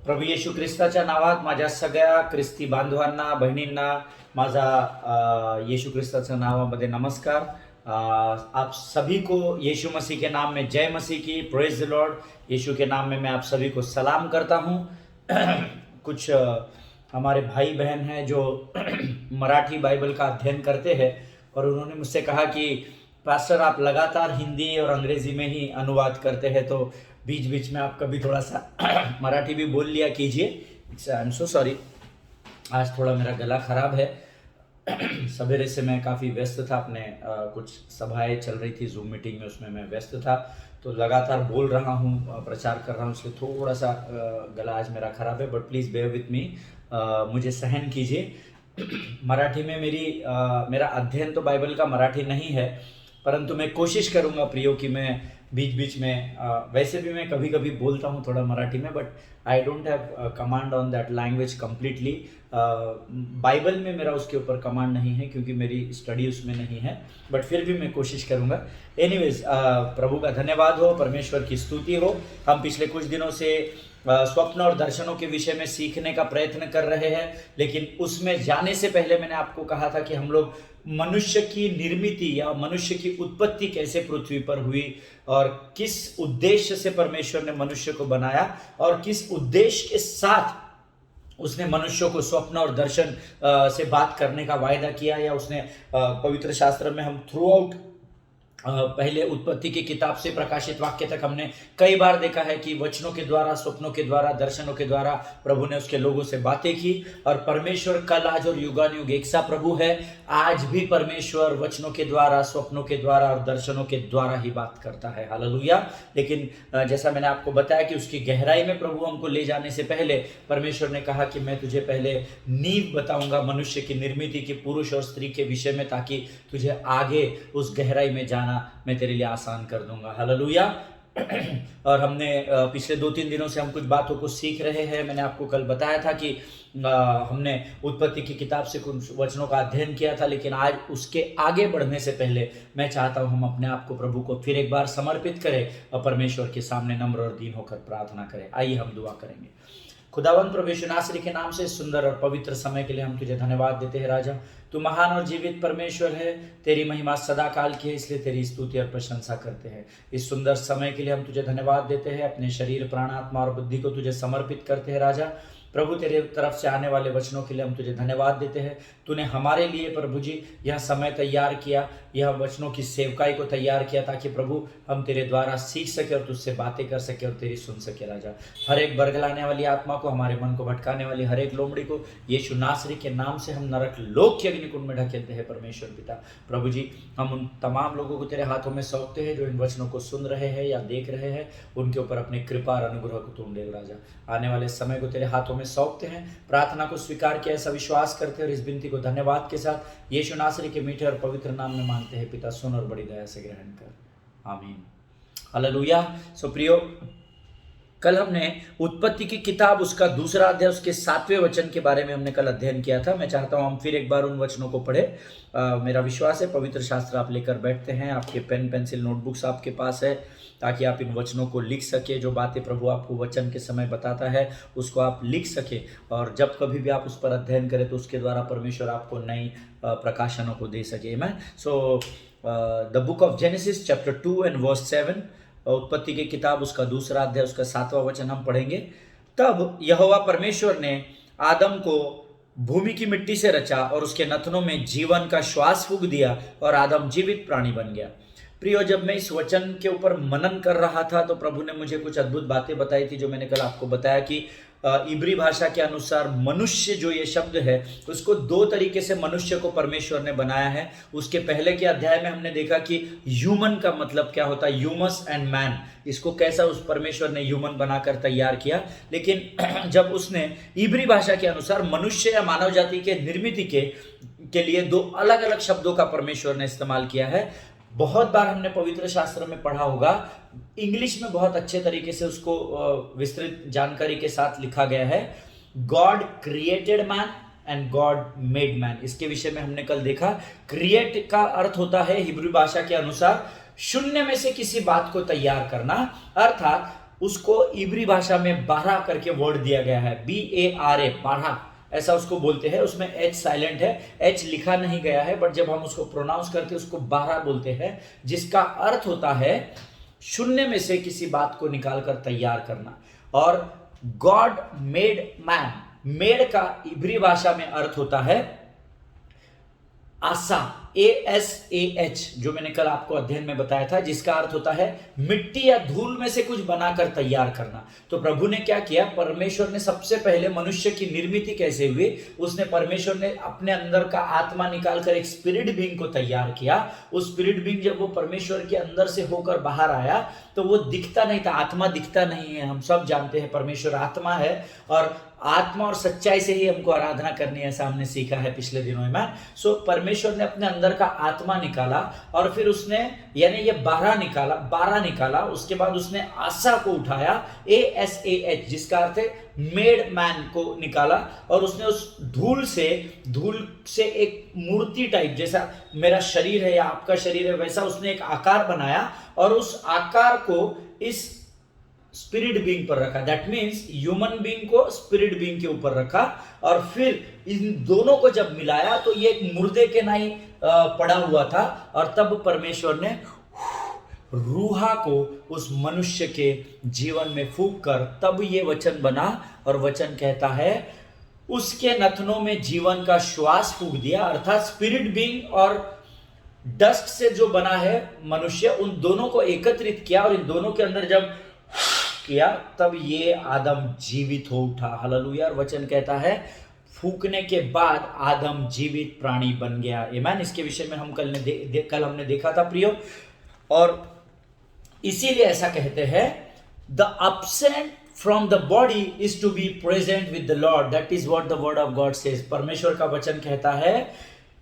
प्रभू येशू ख्रिस्ताच्या नावात माझ्या सगळ्या ख्रिस्ती बांधवांना बहिणींना माझा यीशु ख्रिस्ताच्या नावामध्ये नमस्कार। आप सभी को यीशु मसीह के नाम में जय मसीह की, प्रेज द लॉर्ड। यीशु के नाम में मैं आप सभी को सलाम करता हूँ। कुछ हमारे भाई बहन हैं जो मराठी बाइबल का अध्ययन करते हैं और उन्होंने मुझसे कहा कि पास्टर आप लगातार हिंदी और अंग्रेजी में ही अनुवाद करते हैं, तो बीच बीच में आप कभी थोड़ा सा मराठी भी बोल लिया कीजिए। आई एम सो सॉरी, आज थोड़ा मेरा गला खराब है। सवेरे से मैं काफ़ी व्यस्त था, अपने कुछ सभाएं चल रही थी जूम मीटिंग में, उसमें मैं व्यस्त था, तो लगातार बोल रहा हूँ, प्रचार कर रहा हूँ, इसलिए थोड़ा सा गला आज मेरा खराब है। But please bear with me, मुझे सहन कीजिए। मराठी में मेरा अध्ययन तो बाइबल का मराठी नहीं है, परंतु मैं कोशिश करूँगा प्रियो कि मैं बीच बीच में वैसे भी मैं कभी कभी बोलता हूँ थोड़ा मराठी में, but I don't have command on that language completely. Bible में मेरा उसके ऊपर कमांड नहीं है क्योंकि मेरी स्टडी उसमें नहीं है, बट फिर भी मैं कोशिश करूँगा। एनीवेज, प्रभु का धन्यवाद हो, परमेश्वर की स्तुति हो। हम पिछले कुछ दिनों से स्वप्न और दर्शनों के विषय में सीखने का प्रयत्न कर रहे हैं, लेकिन उसमें जाने से पहले मैंने आपको कहा था कि हम लोग मनुष्य की निर्मिति या मनुष्य की उत्पत्ति कैसे पृथ्वी पर हुई और किस उद्देश्य से परमेश्वर ने मनुष्य को बनाया और किस उद्देश्य के साथ उसने मनुष्यों को स्वप्न और दर्शन से बात करने का वायदा किया, या उसने पवित्र शास्त्र में हम थ्रू आउट पहले उत्पत्ति की किताब से प्रकाशित वाक्य तक हमने कई बार देखा है कि वचनों के द्वारा, स्वप्नों के द्वारा, दर्शनों के द्वारा प्रभु ने उसके लोगों से बातें की। और परमेश्वर कल, आज और युगानुयुग एक सा प्रभु है। आज भी परमेश्वर वचनों के द्वारा, स्वप्नों के द्वारा और दर्शनों के द्वारा ही बात करता है। हालेलुया। लेकिन जैसा मैंने आपको बताया कि उसकी गहराई में प्रभु हमको ले जाने से पहले परमेश्वर ने कहा कि मैं तुझे पहले नींव बताऊंगा मनुष्य की निर्मिति की, पुरुष और स्त्री के विषय में, ताकि तुझे आगे उस गहराई में जाना मैं तेरे लिए आसान कर दूंगा। हालेलुया। और हमने पिछले 2-3 दिनों से हम कुछ बातों को सीख रहे हैं। मैंने आपको कल बताया था कि हमने उत्पत्ति की किताब से कुछ वचनों का अध्ययन किया था, लेकिन आज उसके आगे बढ़ने से पहले मैं चाहता हूं हम अपने आप को प्रभु को फिर एक बार समर्पित करें और परमेश्वर के सामने नम्र और दीन होकर प्रार्थना करें। आइए हम दुआ करेंगे। खुदावंत प्रभु यीशु नासरी के नाम से सुंदर और पवित्र समय के लिए हम तुझे धन्यवाद देते हैं। राजा, तू महान और जीवित परमेश्वर है, तेरी महिमा सदा काल की है, इसलिए तेरी स्तुति और प्रशंसा करते हैं। इस सुंदर समय के लिए हम तुझे धन्यवाद देते हैं। अपने शरीर, प्राण, आत्मा और बुद्धि को तुझे समर्पित करते हैं। राजा प्रभु, तेरे तरफ से आने वाले वचनों के लिए हम तुझे धन्यवाद देते हैं। तूने हमारे लिए प्रभु जी यह समय तैयार किया, यह वचनों की सेवकाई को तैयार किया, ताकि प्रभु हम तेरे द्वारा सीख सके और तुझसे बातें कर सके और तेरी सुन सके। राजा, हर एक बरगलाने वाली आत्मा को, हमारे मन को भटकाने वाली हर एक लोमड़ी को यीशु नासरी के नाम से हम नरक लोक के अग्निकुंड में ढकेलते हैं। परमेश्वर पिता, प्रभु जी, हम उन तमाम लोगों को तेरे हाथों में सौंपते हैं जो इन वचनों को सुन रहे हैं या देख रहे हैं। उनके ऊपर अपनी कृपा और अनुग्रह को तुम दे। राजा, आने वाले समय को तेरे हाथों में सौंपते हैं। प्रार्थना को स्वीकार किया, ऐसा विश्वास करते हैं और इस विनती को धन्यवाद के साथ यीशु नासरी के मीठे और पवित्र नाम में मांगते हैं। पिता, सुन और बड़ी दया से ग्रहण कर। आमीन। हालेलुया। सो प्रियो, कल हमने उत्पत्ति की किताब उसका दूसरा अध्याय उसके 7वें वचन के बारे में हमने कल अध्ययन किया था। मैं चाहता हूं हम फिर एक बार उन वचनों को पढ़े। मेरा विश्वास है पवित्र शास्त्र आप लेकर बैठते हैं, आपके पेन पेंसिल नोटबुक्स आपके पास है, ताकि आप इन वचनों को लिख सके। जो बातें प्रभु आपको वचन के समय बताता है उसको आप लिख सके, और जब कभी भी आप उस पर अध्ययन करें तो उसके द्वारा परमेश्वर आपको नई प्रकाशनों को दे सके। आमीन। So the book of Genesis chapter 2 and verse 7, उत्पत्ति की किताब उसका दूसरा अध्याय उसका 7वां वचन हम पढ़ेंगे। तब यहोवा परमेश्वर ने आदम को भूमि की मिट्टी से रचा और उसके नथनों में जीवन का श्वास फूंक दिया और आदम जीवित प्राणी बन गया। प्रियो, जब मैं इस वचन के ऊपर मनन कर रहा था तो प्रभु ने मुझे कुछ अद्भुत बातें बताई थी, जो मैंने कल आपको बताया कि इब्री भाषा के अनुसार मनुष्य जो ये शब्द है उसको 2 तरीके से मनुष्य को परमेश्वर ने बनाया है। उसके पहले के अध्याय में हमने देखा कि ह्यूमन का मतलब क्या होता है, ह्यूमस एंड मैन, इसको कैसा उस परमेश्वर ने ह्यूमन बनाकर तैयार किया। लेकिन जब उसने इब्री भाषा के अनुसार मनुष्य या मानव जाति के निर्मिति के लिए 2 अलग अलग शब्दों का परमेश्वर ने इस्तेमाल किया है। बहुत बार हमने पवित्र शास्त्र में पढ़ा होगा, इंग्लिश में बहुत अच्छे तरीके से उसको विस्तृत जानकारी के साथ लिखा गया है, God created man and God made man. इसके विषय में हमने कल देखा। क्रिएट का अर्थ होता है हिब्रू भाषा के अनुसार शून्य में से किसी बात को तैयार करना, अर्थात उसको इब्री भाषा में बारह करके वर्ड दिया गया है, BARA, बारह ऐसा उसको बोलते हैं। उसमें एच साइलेंट है, एच लिखा नहीं गया है, बट जब हम उसको प्रोनाउंस करते हैं उसको बारह बोलते हैं, जिसका अर्थ होता है शून्य में से किसी बात को निकालकर तैयार करना। और गॉड मेड मैन, मेड का इब्री भाषा में अर्थ होता है आसा, ASAH, जो मैंने कल आपको अध्ययन में बताया था, जिसका अर्थ होता है मिट्टी या धूल में से कुछ बनाकर तैयार करना। तो प्रभु ने क्या किया, परमेश्वर ने सबसे पहले मनुष्य की निर्मिति कैसे हुई, उसने परमेश्वर ने अपने अंदर का आत्मा निकालकर एक स्पिरिट बीइंग को तैयार किया। उस स्पिरिट बीइंग जब वो परमेश्वर के अंदर से होकर बाहर आया तो वो दिखता नहीं था, आत्मा दिखता नहीं है, हम सब जानते हैं परमेश्वर आत्मा है, और आत्मा और सच्चाई से ही हमको आराधना करनी है, ऐसा हमने सीखा है पिछले दिनों में। सो परमेश्वर ने अपने अंदर का आत्मा निकाला और फिर उसने, यानी ये बारह निकाला, उसके बाद उसने आशा को उठाया, ASAH, जिसका अर्थ है मेड मैन को निकाला, और उसने उस धूल से एक मूर्ति टाइप, जैसा मेरा शरीर है या आपका शरीर है वैसा उसने एक आकार बनाया, और उस आकार को इस स्पिरिट बीइंग पर रखा। दैट मीन्स ह्यूमन बीइंग को स्पिरिट बीइंग के ऊपर रखा, और फिर इन दोनों को जब मिलाया तो ये एक मुर्दे के नहीं पड़ा हुआ था, और तब परमेश्वर ने रूहा को उस मनुष्य के जीवन में फूंक कर तब ये वचन बना। और वचन कहता है उसके नथनों में जीवन का श्वास फूंक दिया, अर्थात स्पिरिट बीइंग और डस्ट से जो बना है मनुष्य, उन दोनों को एकत्रित किया, और इन दोनों के अंदर जब किया तब ये आदम जीवित हो उठा। हालेलुया। वचन कहता है फूकने के बाद आदम जीवित प्राणी बन गया। आमीन। इसके विषय में हम कल हमने देखा था प्रियो, और इसीलिए ऐसा कहते हैं the absent from the body is to be present with the Lord. That is what the word of God says. परमेश्वर का वचन कहता है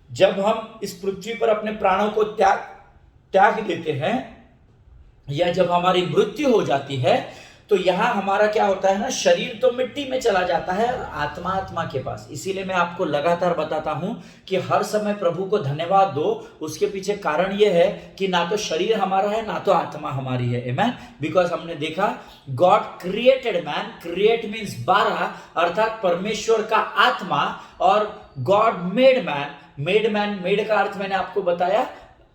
जब हम इस पृथ्वी पर अपने प्राणों को त्याग देते हैं, या जब हमारी मृत्यु हो जाती है, तो यहां हमारा क्या होता है ना, शरीर तो मिट्टी में चला जाता है और आत्मा के पास। इसीलिए मैं आपको लगातार बताता हूं कि हर समय प्रभु को धन्यवाद दो। उसके पीछे कारण यह है कि ना तो शरीर हमारा है ना तो आत्मा हमारी है। आमीन। बिकॉज हमने देखा God created man, create means 12, अर्थात परमेश्वर का आत्मा, और गॉड मेड मैन, मेड का अर्थ मैंने आपको बताया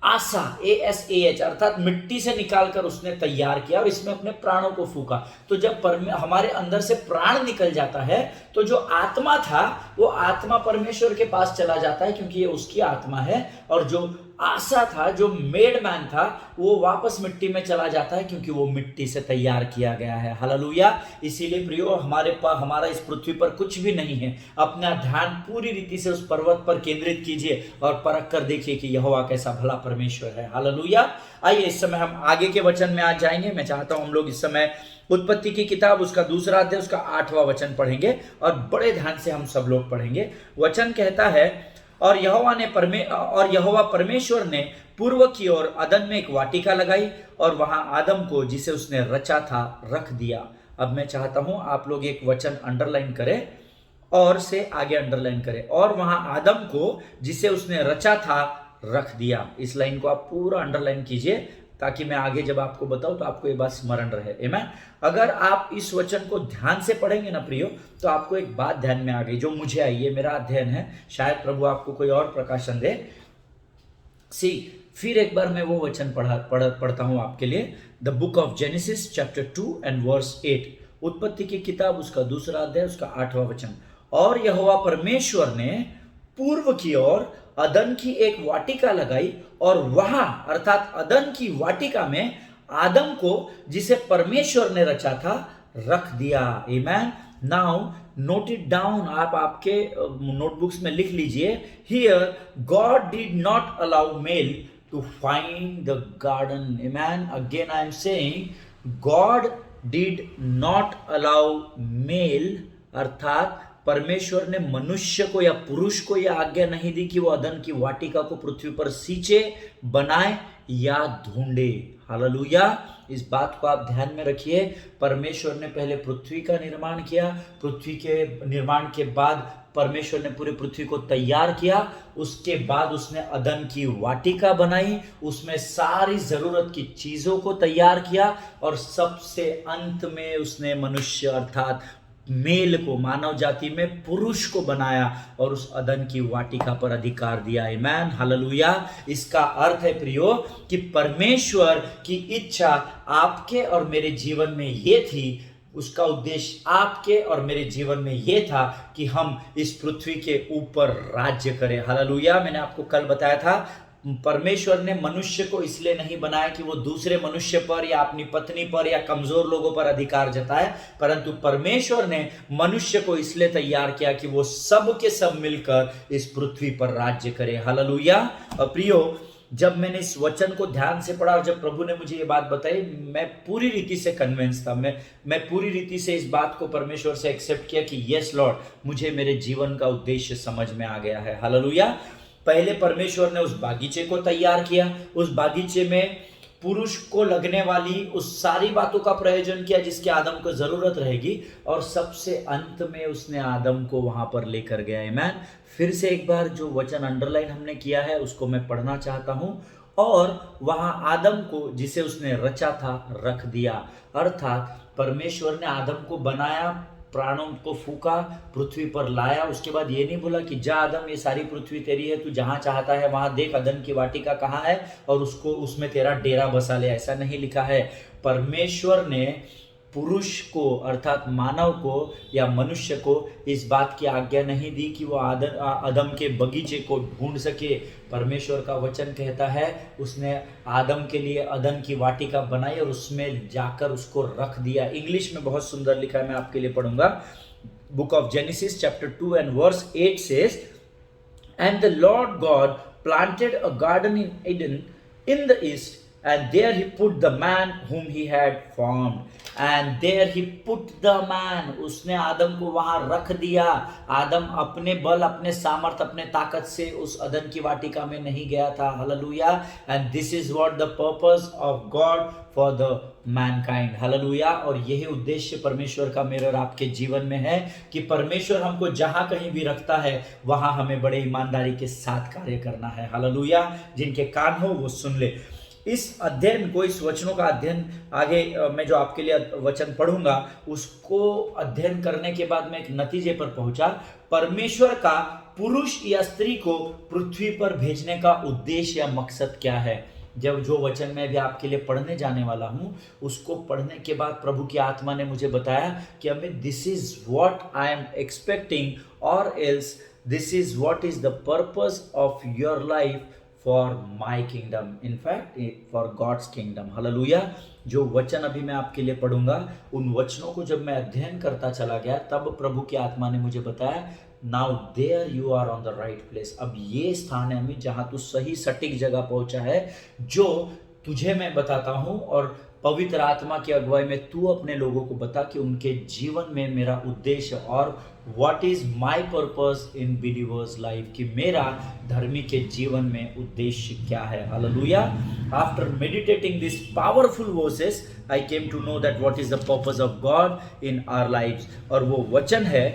आशा, ASAH, अर्थात मिट्टी से निकालकर उसने तैयार किया और इसमें अपने प्राणों को फूका। तो जब हमारे अंदर से प्राण निकल जाता है तो जो आत्मा था वो आत्मा परमेश्वर के पास चला जाता है, क्योंकि ये उसकी आत्मा है, और जो आशा था, जो मेड मैन था, वो वापस मिट्टी में चला जाता है, क्योंकि वो मिट्टी से तैयार किया गया है। हालेलुया। इसीलिए प्रियो हमारा इस पृथ्वी पर कुछ भी नहीं है। अपना ध्यान पूरी रीति से उस पर्वत पर केंद्रित कीजिए और परख कर देखिए कि यहोवा कैसा भला परमेश्वर है। हालेलुया। आइए इस समय हम आगे के वचन में आज जाएंगे। मैं चाहता हूं हम लोग इस समय उत्पत्ति की किताब उसका 2 अध्याय उसका 8वां वचन पढ़ेंगे, और बड़े ध्यान से हम सब लोग पढ़ेंगे। वचन कहता है और यहोवा परमेश्वर ने पूर्व की ओर अदन में एक वाटिका लगाई और वहां आदम को जिसे उसने रचा था रख दिया। अब मैं चाहता हूं आप लोग एक वचन अंडरलाइन करें और से आगे अंडरलाइन करें, और वहां आदम को जिसे उसने रचा था रख दिया। इस लाइन को आप पूरा अंडरलाइन कीजिए ताकि मैं आगे जब आपको बताऊं तो आपको ये बात स्मरण रहे। आमीन। अगर आप इस वचन को ध्यान से पढ़ेंगे ना प्रियो, तो आपको एक बात ध्यान में आ गई जो मुझे आई, ये मेरा अध्ययन है, शायद प्रभु आपको कोई और प्रकाशन दे। फिर एक बार मैं वो वचन पढ़ता हूं आपके लिए। The book of Genesis chapter 2 and verse 8, उत्पत्ति की किताब उसका 2 अध्याय उसका 8वां वचन। और यहोवा परमेश्वर ने पूर्व की ओर अदन की एक वाटिका लगाई और वहां, अर्थात अदन की वाटिका में आदम को जिसे परमेश्वर ने रचा था रख दिया। आमीन। नाउ नोट इट डाउन, आप आपके नोटबुक्स में लिख लीजिए। Here God did not allow male to find the garden. Amen. Again I am saying God did not allow male, अर्थात परमेश्वर ने मनुष्य को या पुरुष को यह आज्ञा नहीं दी कि वो अदन की वाटिका को पृथ्वी पर सींचे, बनाए या ढूंढे। हालेलुया। इस बात को आप ध्यान में रखिए। परमेश्वर ने पहले पृथ्वी का निर्माण किया, पृथ्वी के निर्माण के बाद परमेश्वर ने पूरी पृथ्वी को तैयार किया, उसके बाद उसने अदन की वाटिका बनाई, उसमें सारी जरूरत की चीजों को तैयार किया और सबसे अंत में उसने मनुष्य अर्थात मेल को, मानव जाति में पुरुष को बनाया और उस अदन की वाटिका पर अधिकार दिया। आमीन, हालेलुया। इसका अर्थ है प्रियो कि परमेश्वर की इच्छा आपके और मेरे जीवन में ये थी, उसका उद्देश्य आपके और मेरे जीवन में यह था कि हम इस पृथ्वी के ऊपर राज्य करें। हालेलुया। मैंने आपको कल बताया था, परमेश्वर ने मनुष्य को इसलिए नहीं बनाया कि वो दूसरे मनुष्य पर या अपनी पत्नी पर या कमजोर लोगों पर अधिकार जताए, परंतु परमेश्वर ने मनुष्य को इसलिए तैयार किया कि वो सब के सब मिलकर इस पृथ्वी पर राज्य करे। हालेलुया। प्रियो, जब मैंने इस वचन को ध्यान से पढ़ा और जब प्रभु ने मुझे ये बात बताई, मैं पूरी रीति से कन्विंस था, मैं पूरी रीति से इस बात को परमेश्वर से एक्सेप्ट किया कि यस लॉर्ड, मुझे मेरे जीवन का उद्देश्य समझ में आ गया है। हालेलुया। पहले परमेश्वर ने उस बागीचे को तैयार किया, उस बागीचे में पुरुष को लगने वाली उस सारी बातों का प्रयोजन किया जिसकी आदम को जरूरत रहेगी, और सबसे अंत में उसने आदम को वहां पर लेकर गया। आमीन। फिर से एक बार जो वचन अंडरलाइन हमने किया है उसको मैं पढ़ना चाहता हूं। और वहां आदम को जिसे उसने रचा था रख दिया, अर्थात परमेश्वर ने आदम को बनाया, प्राणों को फूका, पृथ्वी पर लाया। उसके बाद ये नहीं बोला कि जा आदम, ये सारी पृथ्वी तेरी है, तू जहां चाहता है वहां देख अदन की वाटिका कहाँ है और उसको उसमें तेरा डेरा बसा ले। ऐसा नहीं लिखा है। परमेश्वर ने पुरुष को अर्थात मानव को या मनुष्य को इस बात की आज्ञा नहीं दी कि वो आदम के बगीचे को ढूंढ सके। परमेश्वर का वचन कहता है उसने आदम के लिए अदन की वाटिका बनाई और उसमें जाकर उसको रख दिया। इंग्लिश में बहुत सुंदर लिखा है, मैं आपके लिए पढ़ूंगा। Book of Genesis chapter 2 and verse 8 says, "And the Lord God planted a garden in Eden in the east, and there he put the man whom he had formed." And there he put the man, उसने आदम को वहां रख दिया। आदम अपने बल, अपने सामर्थ, अपने ताकत से उस अदन की वाटिका में नहीं गया था। Hallelujah. And this is what the purpose of God for the Mankind. Hallelujah. और यही उद्देश्य परमेश्वर का मेरे और आपके जीवन में है कि परमेश्वर हमको जहां कहीं भी रखता है वहां हमें बड़े ईमानदारी के साथ कार्य करना है। हालेलुया। जिनके कान हो वो सुन ले। इस अध्ययन को, इस वचनों का अध्ययन आगे मैं जो आपके लिए वचन पढ़ूंगा उसको अध्ययन करने के बाद मैं एक नतीजे पर पहुंचा। परमेश्वर का पुरुष या स्त्री को पृथ्वी पर भेजने का उद्देश्य या मकसद क्या है। जब जो वचन मैं भी आपके लिए पढ़ने जाने वाला हूं उसको पढ़ने के बाद प्रभु की आत्मा ने मुझे बताया कि अभी this is what I am expecting, और else this is what is the purpose of your life for my kingdom, in fact for God's kingdom. Hallelujah. जो वचन अभी मैं आपके लिए पढ़ूंगा उन वचनों को जब मैं अध्ययन करता चला गया तब प्रभु की आत्मा ने मुझे बताया, now there you are on the right place. अब ये स्थान है अभी जहां तू सही सटीक जगह पहुंचा है, जो तुझे मैं बताता हूं, और पवित्र आत्मा की अगुवाई में तू अपने लोगों को बता कि उनके जीवन में मेरा उद्देश्य और what is my purpose in believers life, कि मेरा धर्मी के जीवन में उद्देश्य क्या है। Hallelujah. After meditating this powerful verses I came to know that what is the purpose of God in our lives. और वो वचन है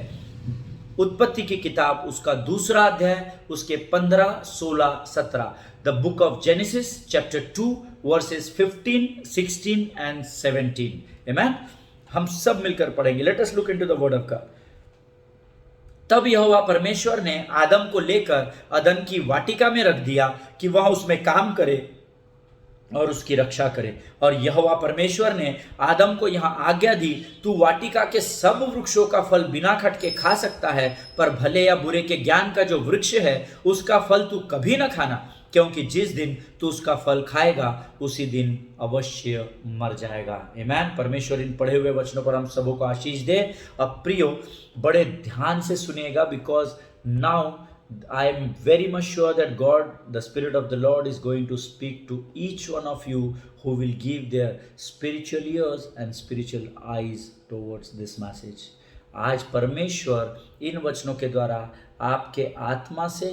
उत्पत्ति की किताब, उसका 2 अध्याय, उसके 15, 16, 17। The book of Genesis chapter 2 versus 15, 16 and 17। आमीन। हम सब मिलकर पढ़ेंगे। Let us look into the word of God. तब यहोवा परमेश्वर ने आदम को लेकर अदन की वाटिका में रख दिया कि वह उसमें काम करे और उसकी रक्षा करे। और यहोवा परमेश्वर ने आदम को यहां आज्ञा दी, तू वाटिका के सब वृक्षों का फल बिना खटके खा सकता है, पर भले या बुरे के ज्ञान का जो वृक्ष है उसका फल तू कभी न खाना, क्योंकि जिस दिन तू उसका फल खाएगा उसी दिन अवश्य मर जाएगा। आमीन। परमेश्वर इन पढ़े हुए वचनों पर हम सबों को आशीष दे। अब प्रियो, बड़े ध्यान से सुनिएगा, because now I am very much sure that God, the Spirit of the Lord, is going to speak to each one of you who will give their spiritual ears and spiritual eyes towards this message. आज परमेश्वर इन वचनों के द्वारा आपके आत्मा से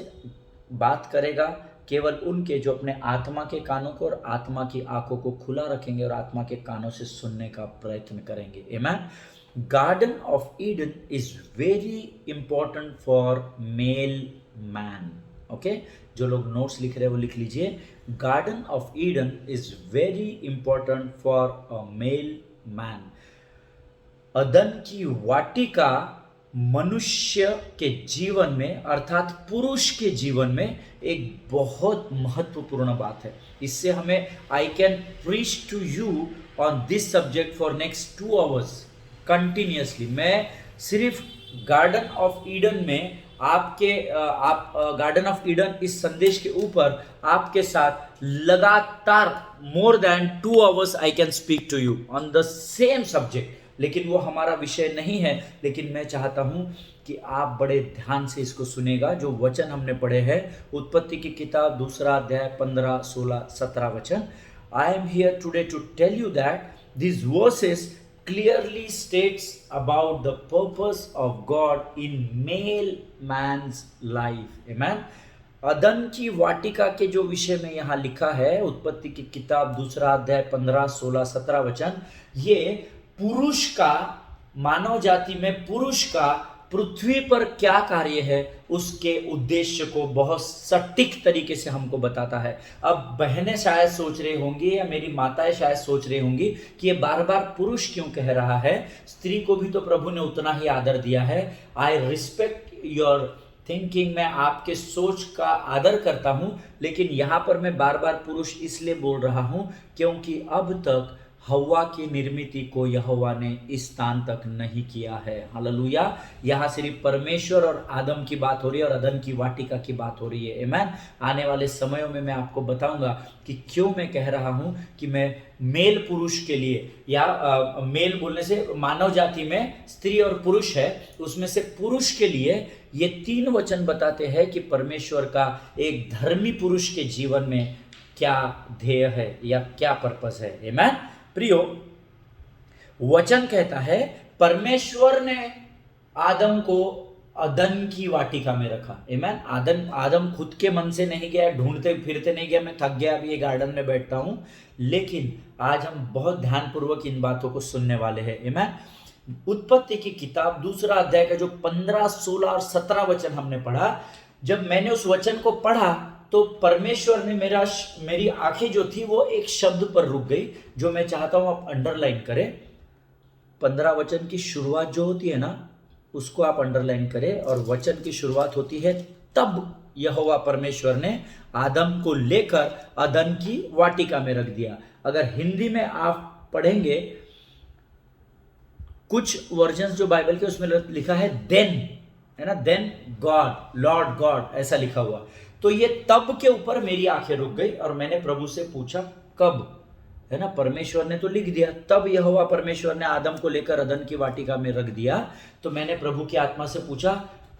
बात करेगा। केवल उनके जो अपने आत्मा के कानों को और आत्मा की आंखों को खुला रखेंगे और आत्मा के कानों से सुनने का प्रयत्न करेंगे। Amen. Garden of Eden is very important for male man. Okay, जो लोग नोट्स लिख रहे हैं वो लिख लीजिए। Garden of Eden is very important for a male man. अदन की वाटिका मनुष्य के जीवन में अर्थात पुरुष के जीवन में एक बहुत महत्वपूर्ण बात है। इससे हमें I can preach to you on this subject for next 2 hours continuously. मैं सिर्फ गार्डन ऑफ ईडन में आप गार्डन ऑफ ईडन इस संदेश के ऊपर आपके साथ लगातार more than 2 hours I can speak to you on the same subject, लेकिन वो हमारा विषय नहीं है। लेकिन मैं चाहता हूं कि आप बड़े ध्यान से इसको सुनेगा। जो वचन हमने पढ़े हैं, उत्पत्ति की किताब 2 अध्याय 15, 16, 17 वचन। I am here today to tell you that this verses clearly states about the purpose of God in male man's life. Amen. अदन की वाटिका के जो विषय में यहाँ लिखा है, उत्पत्ति की किताब 2 अध्याय 15, 16, 17 वचन, ये पुरुष का, मानव जाति में पुरुष का पृथ्वी पर क्या कार्य है उसके उद्देश्य को बहुत सटीक तरीके से हमको बताता है। अब बहनें शायद सोच रही होंगी या मेरी माताएं शायद सोच रही होंगी कि ये बार बार पुरुष क्यों कह रहा है, स्त्री को भी तो प्रभु ने उतना ही आदर दिया है। आई रिस्पेक्ट योर थिंकिंग, मैं आपके सोच का आदर करता हूं, लेकिन यहां पर मैं बार बार पुरुष इसलिए बोल रहा हूं क्योंकि अब तक हव्वा की निर्मिति को यहोवा ने इस स्थान तक नहीं किया है। हालेलुया। यहाँ सिर्फ परमेश्वर और आदम की बात हो रही है और अदन की वाटिका की बात हो रही है। आमेन। आने वाले समयों में मैं आपको बताऊंगा कि क्यों मैं कह रहा हूं कि मैं मेल पुरुष के लिए, या मेल बोलने से मानव जाति में स्त्री और पुरुष है, उसमें से पुरुष के लिए ये 3 वचन बताते हैं कि परमेश्वर का एक धर्मी पुरुष के जीवन में क्या ध्येय है या क्या पर्पस है। आमेन। प्रियो, वचन कहता है परमेश्वर ने आदम को अदन की वाटिका में रखा। आमेन। आदम खुद के मन से नहीं गया, ढूंढते फिरते नहीं गया, मैं थक गया अभी ये गार्डन में बैठता हूं। लेकिन आज हम बहुत ध्यानपूर्वक इन बातों को सुनने वाले हैं। आमेन। उत्पत्ति की किताब 2 अध्याय का जो 15, 16 और 17 वचन हमने पढ़ा, जब मैंने उस वचन को पढ़ा तो परमेश्वर ने मेरी आंखें जो थी वो एक शब्द पर रुक गई, जो मैं चाहता हूं आप अंडरलाइन करें। 15 वचन की शुरुआत जो होती है ना, उसको आप अंडरलाइन करें, और वचन की शुरुआत होती है, तब यहोवा परमेश्वर ने आदम को लेकर अदन की वाटिका में रख दिया। अगर हिंदी में आप पढ़ेंगे, कुछ वर्जन्स जो बाइबल के उसमें लिखा है देन, है ना, देन गॉड, लॉर्ड गॉड, ऐसा लिखा हुआ। तो ये तब के ऊपर मेरी आंखें रुक गई और मैंने प्रभु से पूछा कब, है ना, परमेश्वर ने तो लिख दिया, तब यहोवा परमेश्वर ने आदम को लेकर अदन की वाटिका में रख दिया। तो मैंने प्रभु की आत्मा से पूछा,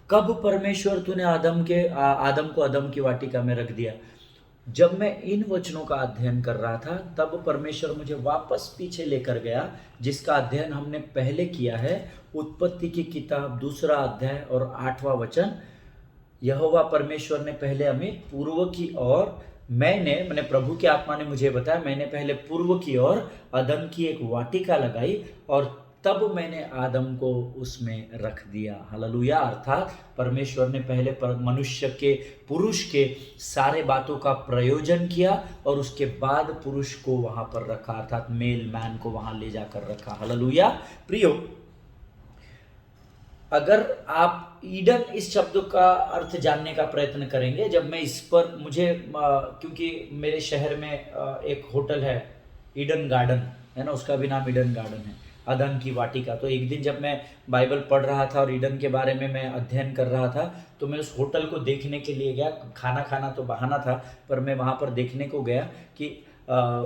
कब परमेश्वर तूने आदम को अदन की वाटिका में रख दिया? जब मैं इन वचनों का अध्ययन कर रहा था, तब परमेश्वर मुझे वापस पीछे लेकर गया, जिसका अध्ययन हमने पहले किया है। उत्पत्ति की किताब 2 अध्याय और 8वां वचन। यहोवा परमेश्वर ने पहले हमें पूर्व की ओर, मैंने प्रभु की आत्मा ने मुझे बताया, मैंने पहले पूर्व की ओर अदन की एक वाटिका लगाई और तब मैंने आदम को उसमें रख दिया। हालेलुया। अर्थात परमेश्वर ने पहले मनुष्य के, पुरुष के सारे बातों का प्रयोजन किया और उसके बाद पुरुष को वहां पर रखा, अर्थात मेल मैन को वहां ले जाकर रखा। हालेलुया। प्रियो, अगर आप ईडन इस शब्द का अर्थ जानने का प्रयत्न करेंगे, जब मैं इस पर क्योंकि मेरे शहर में एक होटल है ईडन गार्डन, है ना, उसका भी नाम ईडन गार्डन है, अदन की वाटिका। तो एक दिन जब मैं बाइबल पढ़ रहा था और ईडन के बारे में मैं अध्ययन कर रहा था, तो मैं उस होटल को देखने के लिए गया। खाना खाना तो बहाना था, पर मैं वहाँ पर देखने को गया कि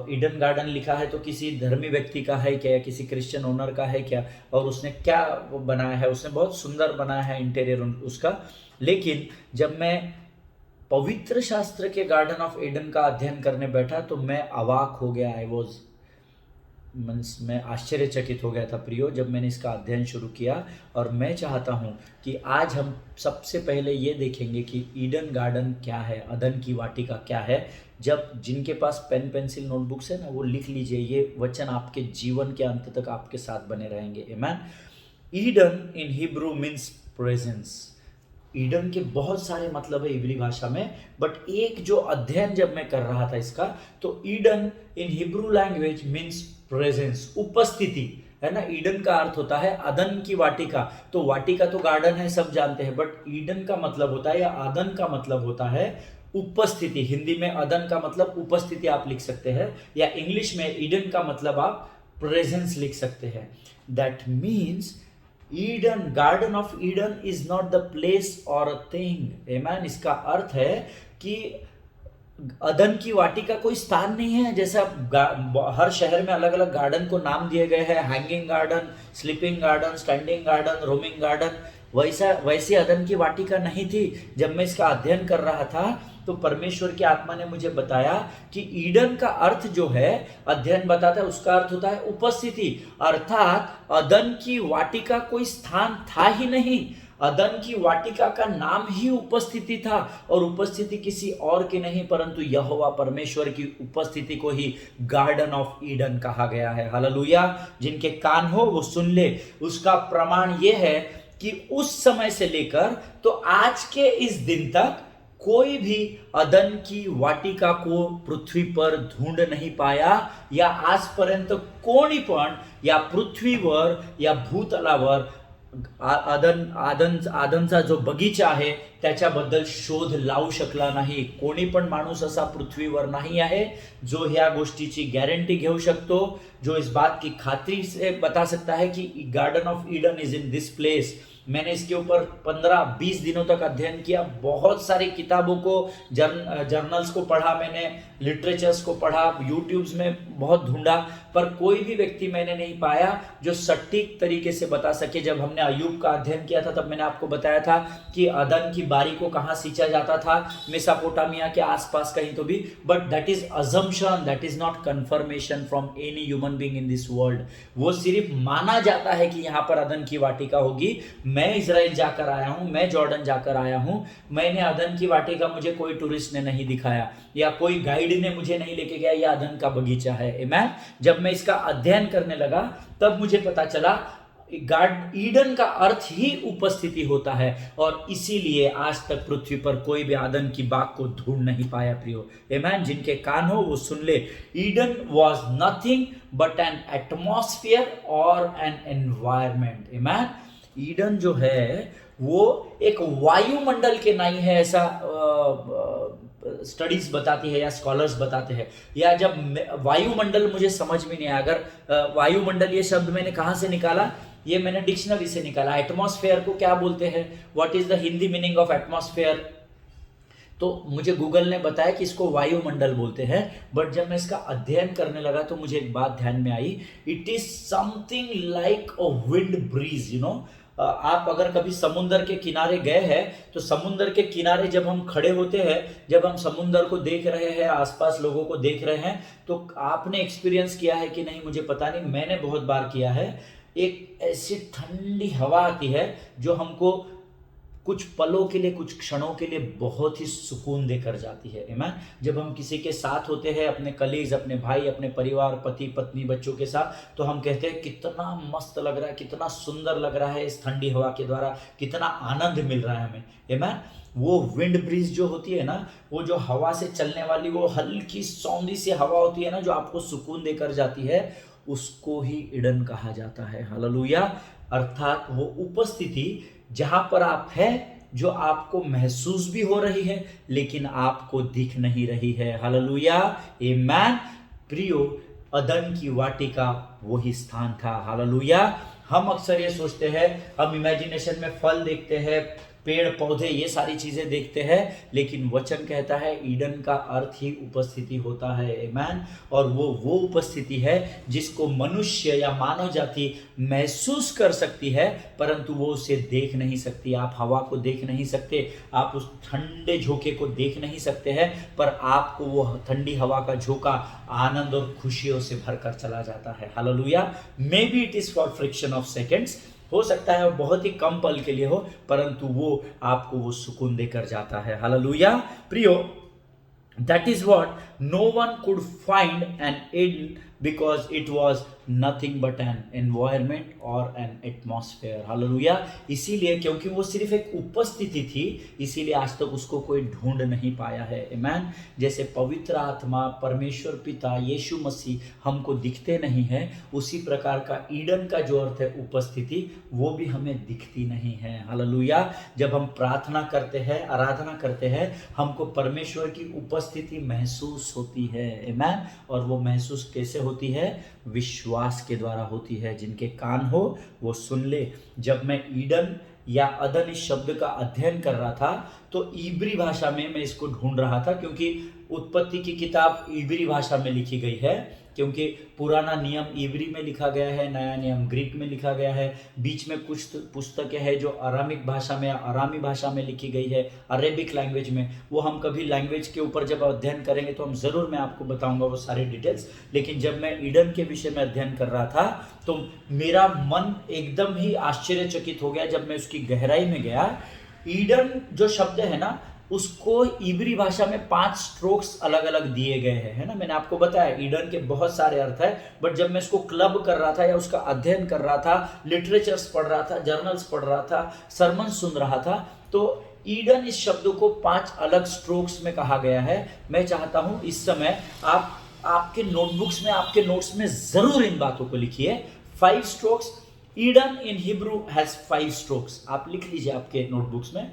ईडन गार्डन लिखा है तो किसी धर्मी व्यक्ति का है क्या, या किसी क्रिश्चियन ओनर का है क्या, और उसने क्या बनाया है, उसने बहुत सुंदर बनाया है इंटीरियर उसका। लेकिन जब मैं पवित्र शास्त्र के गार्डन ऑफ ईडन का अध्ययन करने बैठा तो मैं अवाक हो गया। मैं आश्चर्यचकित हो गया था प्रियो जब मैंने इसका अध्ययन शुरू किया। और मैं चाहता हूँ कि आज हम सबसे पहले ये देखेंगे कि ईडन गार्डन क्या है, अदन की वाटिका क्या है। जब जिनके पास पेन पेंसिल नोटबुक्स है ना, वो लिख लीजिए, ये वचन आपके जीवन के अंत तक आपके साथ बने रहेंगे। आमीन। ईडन इन हिब्रू मीन्स प्रेजेंस। ईडन के बहुत सारे मतलब है इब्री भाषा में, बट एक जो अध्ययन जब मैं कर रहा था इसका, तो ईडन इन हिब्रू लैंग्वेज मीन्स प्रेजेंस, उपस्थिति है ना। ईडन का अर्थ होता है अदन की वाटिका। तो वाटिका तो गार्डन है, सब जानते हैं, बट ईडन का मतलब होता है या अदन का मतलब होता है उपस्थिति। हिंदी में अदन का मतलब उपस्थिति आप लिख सकते हैं, या इंग्लिश में ईडन का मतलब आप प्रेजेंस लिख सकते हैं। That means Eden, garden of Eden is not the place और अ थिंग। आमीन। इसका अर्थ है कि अदन की वाटिका कोई स्थान नहीं है। जैसा हर शहर में अलग अलग गार्डन को नाम दिए गए हैं, hanging garden, sleeping garden, standing garden, roaming garden, वैसी अदन की वाटिका नहीं थी। जब मैं इसका अध्ययन कर रहा था तो परमेश्वर की आत्मा ने मुझे बताया कि ईडन का अर्थ जो है, अध्ययन बताता है उसका अर्थ होता है उपस्थिति। अर्थात अदन की वाटिका कोई स्थान था ही नहीं, अदन की वाटिका का नाम ही उपस्थिति था, और उपस्थिति किसी और की नहीं परंतु यहोवा परमेश्वर की उपस्थिति को ही गार्डन ऑफ ईडन कहा गया है। हालेलुया। जिनके कान हो वो सुन ले। उसका प्रमाण ये है कि उस समय से लेकर तो आज के इस दिन तक कोई भी अदन की वाटिका को पृथ्वी पर ढूंढ नहीं पाया, या आजपर्यंत कोणी पण या पृथ्वीवर या भूतलावर आदनचा जो बगीचा आहे त्याच्याबद्दल शोध लावू शकला नाही। कोणी पण माणूस असा पृथ्वीवर नाही आहे जो ह्या गोष्टीची गॅरंटी घेऊ शकतो, जो इस बात की खात्री से बता सकता है कि garden of Eden is in this place. मैंने इसके ऊपर 15-20 दिनों तक अध्ययन किया, बहुत सारी किताबों को, जर्नल्स को पढ़ा मैंने, लिटरेचर्स को पढ़ा, यूट्यूब्स में बहुत ढूंढा, पर कोई भी व्यक्ति मैंने नहीं पाया जो सटीक तरीके से बता सके। जब हमने अयूब का अध्ययन किया था तब मैंने आपको बताया था कि अदन की बारी को कहाँ सींचा जाता था, मेसोपोटामिया के आसपास कहीं तो भी, but that is assumption, that is not confirmation from any human being in this world. वो सिर्फ माना जाता है कि यहाँ पर अदन की वाटिका होगी। मैं इजराइल जाकर आया हूं, मैं जॉर्डन जाकर आया हूं, मैंने अदन की वाटिका मुझे कोई टूरिस्ट ने नहीं दिखाया, या कोई गाइड ने मुझे नहीं लेके गया, यह अदन का बगीचा है। आमीन। जब मैं इसका अध्ययन करने लगा तब मुझे पता चला ईडन का अर्थ ही उपस्थिति होता है, और इसीलिए आज तक पृथ्वी पर कोई भी आदन की बाग को ढूंढ नहीं पाया प्रियो। आमीन। जिनके कान हो वो सुन ले। Eden was nothing but N atmosphere और एन एनवायरमेंट। आमीन। ईडन जो है वो एक वायुमंडल के नहीं है, ऐसा स्टडीज बताती है या स्कॉलर्स बताते हैं। या जब वायुमंडल मुझे समझ में नहीं आया, अगर वायुमंडल ये शब्द मैंने कहाँ से निकाला, ये मैंने डिक्शनरी से निकाला। एटमॉस्फेयर को क्या बोलते हैं, what is the Hindi meaning of atmosphere, तो मुझे गूगल ने बताया कि इसको वायुमंडल बोलते हैं। बट जब मैं इसका अध्ययन करने लगा तो मुझे एक बात ध्यान में आई, it is something like a wind breeze. You know, आप अगर कभी समुंदर के किनारे गए हैं तो समुंदर के किनारे जब हम खड़े होते हैं, जब हम समुंदर को देख रहे हैं, आसपास लोगों को देख रहे हैं, तो आपने एक्सपीरियंस किया है कि नहीं मुझे पता नहीं, मैंने बहुत बार किया है। एक ऐसी ठंडी हवा आती है जो हमको कुछ पलों के लिए, कुछ क्षणों के लिए बहुत ही सुकून देकर जाती है। आमीन। जब हम किसी के साथ होते हैं, अपने कलीग्स, अपने भाई, अपने परिवार, पति पत्नी, बच्चों के साथ, तो हम कहते हैं कितना मस्त लग रहा है, कितना सुंदर लग रहा है इस ठंडी हवा के द्वारा, कितना आनंद मिल रहा है हमें। आमीन। वो विंड ब्रीज जो होती है ना, वो जो हवा से चलने वाली वो हल्की सौंधी सी हवा होती है ना, जो आपको सुकून देकर जाती है, उसको ही ईडन कहा जाता है। हालेलुया। अर्थात वो उपस्थिति जहां पर आप है, जो आपको महसूस भी हो रही है लेकिन आपको दिख नहीं रही है। हालेलुया। आमीन। प्रियो, अदन की वाटिका वही स्थान था। हालेलुया। हम अक्सर ये सोचते हैं, हम इमेजिनेशन में फल देखते हैं, पेड़ पौधे, ये सारी चीजें देखते हैं, लेकिन वचन कहता है ईडन का अर्थ ही उपस्थिति होता है। आमीन। और वो उपस्थिति है जिसको मनुष्य या मानव जाति महसूस कर सकती है, परंतु वो उसे देख नहीं सकती। आप हवा को देख नहीं सकते, आप उस ठंडे झोंके को देख नहीं सकते हैं, पर आपको वो ठंडी हवा का झोंका आनंद और खुशियों से भरकर चला जाता है। Hallelujah. May be it is for friction of seconds, हो सकता है वो बहुत ही कम पल के लिए हो, परंतु वो आपको वो सुकून देकर जाता है। हालेलुया। प्रियो, that is what no one could find an end because it was nothing but an environment or an atmosphere. Hallelujah. इसीलिए, क्योंकि वो सिर्फ एक उपस्थिति थी, इसीलिए आज तक उसको कोई ढूंढ नहीं पाया है। आमीन। जैसे पवित्र आत्मा, परमेश्वर पिता, यीशु मसीह हमको दिखते नहीं है, उसी प्रकार का ईडन का जो अर्थ है उपस्थिति, वो भी हमें दिखती नहीं है। हालेलुया। जब हम प्रार्थना करते हैं, आराधना करते हैं, हमको परमेश्वर की उपस्थिति महसूस होती है। आमीन। और वो महसूस कैसे होती है? विश्वास के द्वारा होती है। जिनके कान हो वो सुन ले। जब मैं ईडन या अदन इस शब्द का अध्ययन कर रहा था, तो इब्री भाषा में मैं इसको ढूंढ रहा था, क्योंकि उत्पत्ति की किताब इब्री भाषा में लिखी गई है, क्योंकि पुराना नियम इब्री में लिखा गया है, नया नियम ग्रीक में लिखा गया है। बीच में कुछ पुस्तकें हैं जो अरामिक भाषा में, अरामी भाषा में लिखी गई है, अरेबिक लैंग्वेज में। वो हम कभी लैंग्वेज के ऊपर जब अध्ययन करेंगे तो हम ज़रूर, मैं आपको बताऊंगा वो सारी डिटेल्स। लेकिन जब मैं ईडन के विषय में अध्ययन कर रहा था, तो मेरा मन एकदम ही आश्चर्यचकित हो गया जब मैं उसकी गहराई में गया। ईडन जो शब्द है ना, उसको इब्री भाषा में 5 स्ट्रोक्स अलग अलग दिए गए हैं, है ना। मैंने आपको बताया ईडन के बहुत सारे अर्थ है, बट जब मैं इसको क्लब कर रहा था या उसका अध्ययन कर रहा था, लिटरेचर्स पढ़ रहा था, जर्नल्स पढ़ रहा था, सरमन सुन रहा था, तो ईडन इस शब्द को 5 अलग स्ट्रोक्स में कहा गया है। मैं चाहता हूं इस समय आप आपके नोटबुक्स में, आपके नोट्स में जरूर इन बातों को लिखिए। 5 strokes. Eden in Hebrew has 5 strokes. आप लिख लीजिए आपके नोटबुक्स में।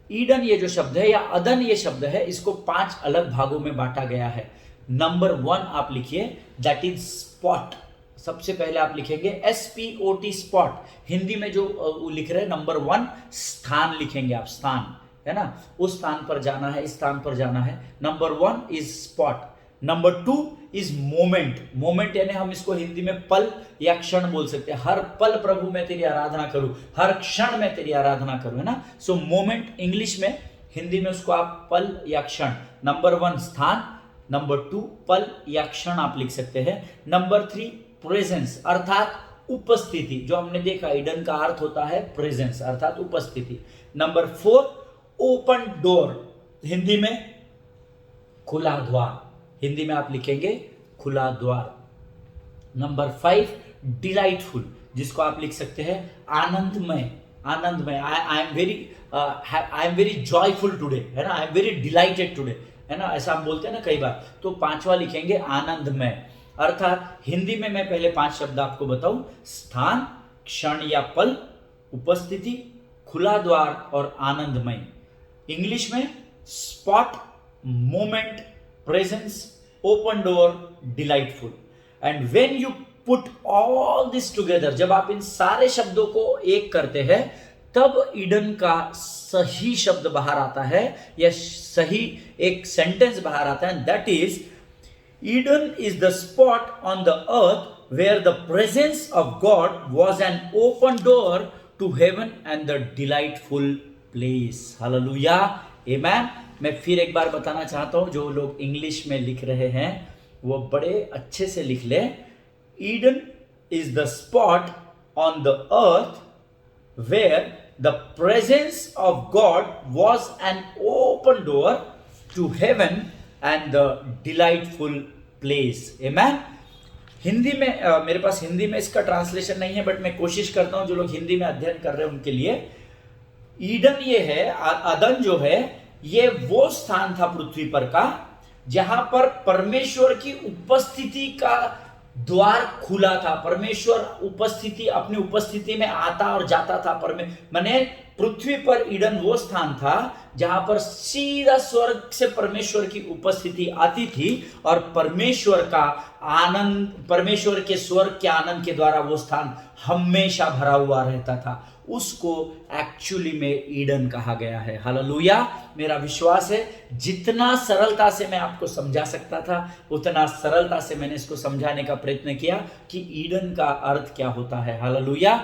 ईडन ये जो शब्द है या अदन ये शब्द है, इसको 5 अलग भागों में बांटा गया है। नंबर 1 आप लिखिए, दैट इज स्पॉट। सबसे पहले आप लिखेंगे SPOT, स्पॉट। हिंदी में जो लिख रहे हैं नंबर 1, स्थान लिखेंगे आप, स्थान, है ना। उस स्थान पर जाना है, इस स्थान पर जाना है। Number 1 is spot. Number 2 is moment. Moment यानी हम इसको हिंदी में पल या क्षण बोल सकते हैं। हर पल प्रभु मैं तेरी आराधना करूं, हर क्षण मैं तेरी आराधना करूं, है ना। सो मोमेंट इंग्लिश में, हिंदी में उसको आप पल या क्षण। नंबर 1 स्थान, नंबर 2 पल या क्षण आप लिख सकते हैं। नंबर 3 प्रेजेंस, अर्थात उपस्थिति। जो हमने देखा ईडन का अर्थ होता है प्रेजेंस, अर्थात उपस्थिति। नंबर 4 ओपन डोर, हिंदी में खुला द्वार, हिंदी में आप लिखेंगे खुला द्वार। नंबर 5 डिलाइटफुल, जिसको आप लिख सकते हैं आनंदमय, आनंदमय। I am very joyful today, है ना। I am very dilated today, है ना, ऐसा हम बोलते हैं ना कई बार। तो 5वां लिखेंगे आनंदमय। अर्थात हिंदी में मैं पहले 5 शब्द आपको बताऊं, स्थान, क्षण या पल, उपस्थिति, खुला द्वार और आनंदमय। इंग्लिश में spot, moment, presence, open door, delightful. And when you put all this together, जब आप इन सारे शब्दों को एक करते हैं, तब ईडन का सही शब्द बाहर आता है या सही एक सेंटेंस बाहर आता है। That is, Eden is the spot on the earth where the presence of God was an open door to heaven and the delightful place. Hallelujah, amen. मैं फिर एक बार बताना चाहता हूं, जो लोग इंग्लिश में लिख रहे हैं वो बड़े अच्छे से लिख ले। Eden is the spot on the earth where the presence of God was an open door to heaven and the delightful place. Amen. Hindi में मेरे पास हिंदी में इसका ट्रांसलेशन नहीं है, बट मैं कोशिश करता हूं जो लोग हिंदी में अध्ययन कर रहे हैं उनके लिए। ईडन ये है, अदन जो है, ये वो स्थान था पृथ्वी पर का जहां पर परमेश्वर की उपस्थिति का द्वार खुला था। परमेश्वर उपस्थिति, अपनी उपस्थिति में आता और जाता था। माने पृथ्वी पर ईडन वो स्थान था जहां पर सीधा स्वर्ग से परमेश्वर की उपस्थिति आती थी और परमेश्वर का आनंद, परमेश्वर के स्वर्ग के आनंद के द्वारा वो स्थान हमेशा भरा हुआ रहता था। उसको एक्चुअली में ईडन कहा गया है। हालेलुया। मेरा विश्वास है जितना सरलता से मैं आपको समझा सकता था उतना सरलता से मैंने इसको समझाने का प्रयत्न किया कि ईडन का अर्थ क्या होता है। Hallelujah.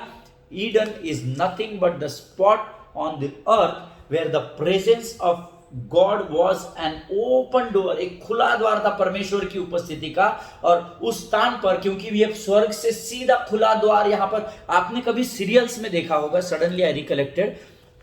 Eden is nothing but the spot on the earth where the presence of God was an open door, एक खुला द्वार था परमेश्वर की उपस्थिति का। और उस स्थान पर, क्योंकि ये स्वर्ग से सीधा खुला द्वार, यहां पर आपने कभी सीरियल्स में देखा होगा, सडनली आई रिकलेक्टेड,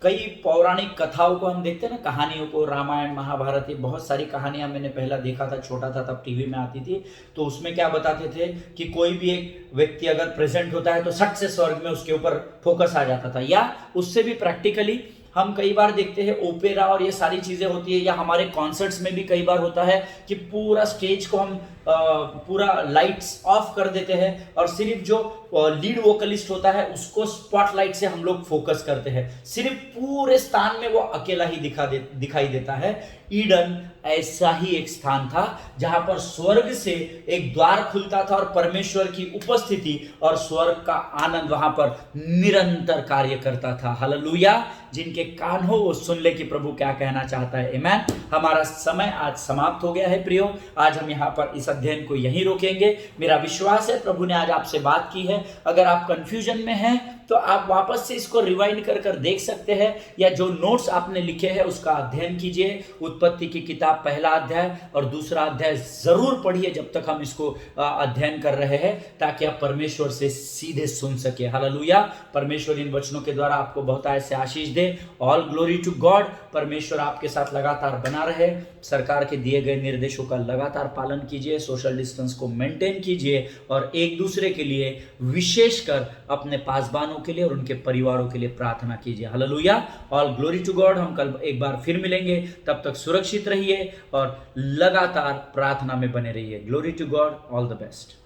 कई पौराणिक कथाओं को हम देखते हैं ना, कहानियों को, रामायण महाभारत, ये बहुत सारी कहानियां मैंने पहला देखा था, छोटा था तब टीवी में आती थी। तो उसमें क्या बताते थे कि कोई भी एक व्यक्ति अगर प्रेजेंट होता है तो सट से स्वर्ग में उसके ऊपर फोकस आ जाता था। या उससे भी प्रैक्टिकली हम कई बार देखते हैं ओपेरा और ये सारी चीजें होती है, या हमारे कॉन्सर्ट्स में भी कई बार होता है कि पूरा स्टेज को हम पूरा लाइट्स ऑफ कर देते हैं और सिर्फ जो लीड वोकलिस्ट होता है उसको स्पॉटलाइट से हम लोग फोकस करते हैं, सिर्फ पूरे स्थान में वो अकेला ही दिखाई देता है। ईडन ऐसा ही एक स्थान था जहां पर स्वर्ग से एक द्वार खुलता था और परमेश्वर की उपस्थिति और स्वर्ग का आनंद वहां पर निरंतर कार्य करता था। हालेलुया। जिनके कान हो वो सुन ले कि प्रभु क्या कहना चाहता है। आमीन। हमारा समय आज समाप्त हो गया है प्रियो। आज हम यहाँ पर इस अध्ययन को यहीं रोकेंगे। मेरा विश्वास है प्रभु ने आज आपसे बात की है। अगर आप कंफ्यूजन में हैं तो आप वापस से इसको रिवाइंड कर देख सकते हैं, या जो नोट्स आपने लिखे हैं उसका अध्ययन कीजिए। उत्पत्ति की किताब पहला अध्याय और दूसरा अध्याय जरूर पढ़िए जब तक हम इसको अध्ययन कर रहे हैं, ताकि आप परमेश्वर से सीधे सुन सके। हालेलुया। परमेश्वर इन वचनों के द्वारा आपको बहुत ऐसे आशीष दे। All glory to God. परमेश्वर आपके साथ लगातार बना रहे। सरकार के दिए गए निर्देशों का लगातार पालन कीजिए, सोशल डिस्टेंस को मेंटेन कीजिए और एक दूसरे के लिए, विशेषकर अपने पासबानों के लिए और उनके परिवारों के लिए प्रार्थना कीजिए। Hallelujah. All glory to God. हम कल एक बार फिर मिलेंगे, तब तक सुरक्षित रहिए और लगातार प्रार्थना में बने रहिए। Glory to God. All the best.